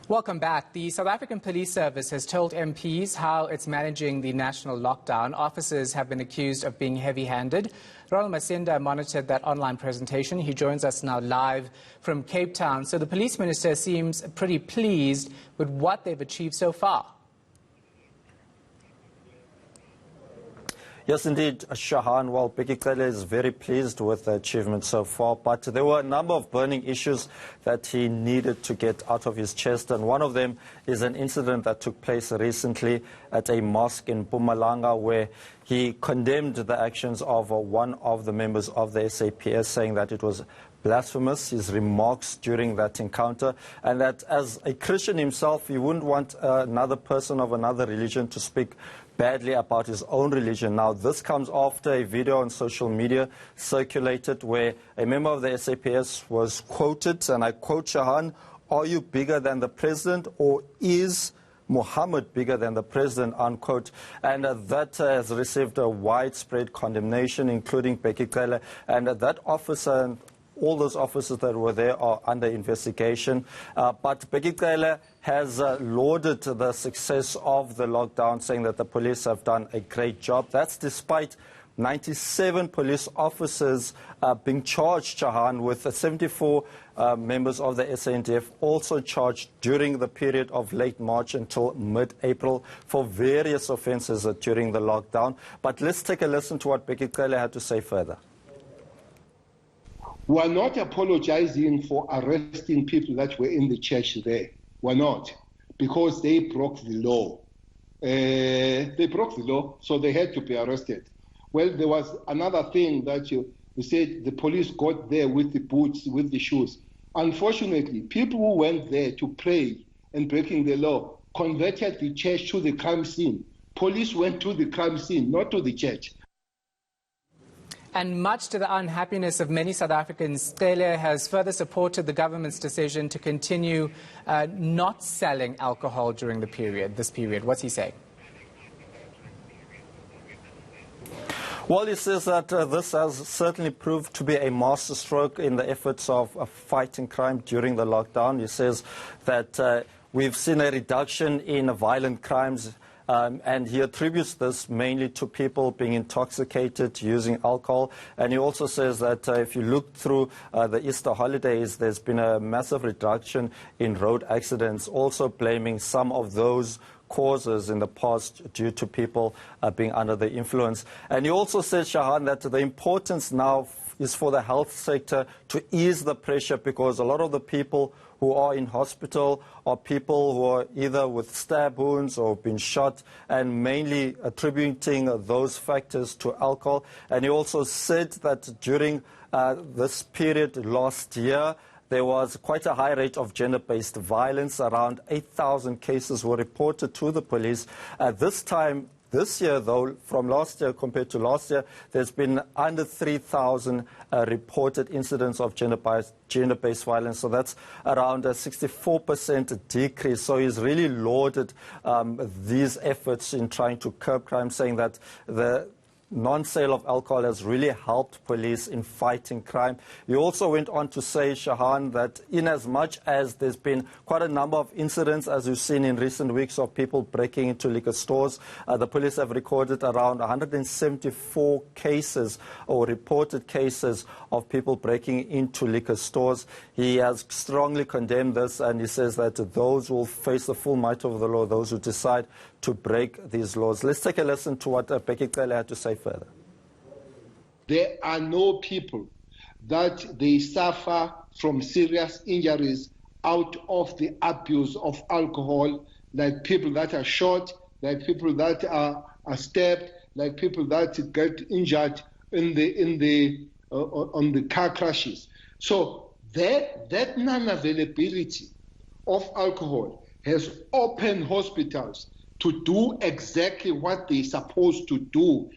Welcome back. The South African Police Service has told MPs how it's managing the national lockdown. Officers have been accused of being heavy-handed. Ronald Masinda monitored that online presentation. He joins us now live from Cape Town. So the police minister seems pretty pleased with what they've achieved so far. Yes, indeed, Shahan. Well, Bheki Cele is very pleased with the achievement so far, but there were a number of burning issues that he needed to get out of his chest, and one of them is an incident that took place recently at a mosque in Mpumalanga, where he condemned the actions of one of the members of the SAPS, saying that it was blasphemous, his remarks during that encounter, and that as a Christian himself, he wouldn't want another person of another religion to speak badly about his own religion. Now, this comes after a video on social media circulated where a member of the SAPS was quoted, and I quote, Shahan, "Are you bigger than the president, or is Muhammad bigger than the president?" unquote. And that has received a widespread condemnation, including Bheki Cele, and that officer and all those officers that were there are under investigation. But Bheki Cele has lauded the success of the lockdown, saying that the police have done a great job. That's despite 97 police officers being charged, Shahan, with 74 members of the SANDF also charged during the period of late March until mid-April for various offences during the lockdown. But let's take a listen to what Bheki Cele had to say further. We are not apologizing for arresting people that were in the church there. We're not, because they broke the law. They broke the law, so they had to be arrested. Well, there was another thing that you said the police got there with the boots, with the shoes. Unfortunately, people who went there to pray and breaking the law converted the church to the crime scene. Police went to the crime scene, not to the church. And much to the unhappiness of many South Africans, Cele has further supported the government's decision to continue not selling alcohol during this period. What's he saying? Well, he says that this has certainly proved to be a masterstroke in the efforts of fighting crime during the lockdown. He says that we've seen a reduction in violent crimes, and he attributes this mainly to people being intoxicated, using alcohol. And he also says that if you look through the Easter holidays, there's been a massive reduction in road accidents, also blaming some of those causes in the past due to people being under the influence. And he also says, Shahan, that the importance now is for the health sector to ease the pressure, because a lot of the people who are in hospital are people who are either with stab wounds or been shot, and mainly attributing those factors to alcohol. And he also said that during this period last year, there was quite a high rate of gender-based violence. Around 8,000 cases were reported to the police. This year, though, from last year compared to last year, there's been under 3,000 reported incidents of gender-based violence. So that's around a 64% decrease. So he's really lauded these efforts in trying to curb crime, saying that the non-sale of alcohol has really helped police in fighting crime. He also went on to say, Shahan, that in as much as there's been quite a number of incidents, as we've seen in recent weeks, of people breaking into liquor stores, the police have recorded around 174 cases or reported cases of people breaking into liquor stores. He has strongly condemned this, and he says that those will face the full might of the law, those who decide to break these laws. Let's take a listen to what Bheki Cele had to say further. There are no people that they suffer from serious injuries out of the abuse of alcohol, like people that are shot, like people that are stabbed, like people that get injured on the car crashes. So that non-availability of alcohol has opened hospitals to do exactly what they're supposed to do.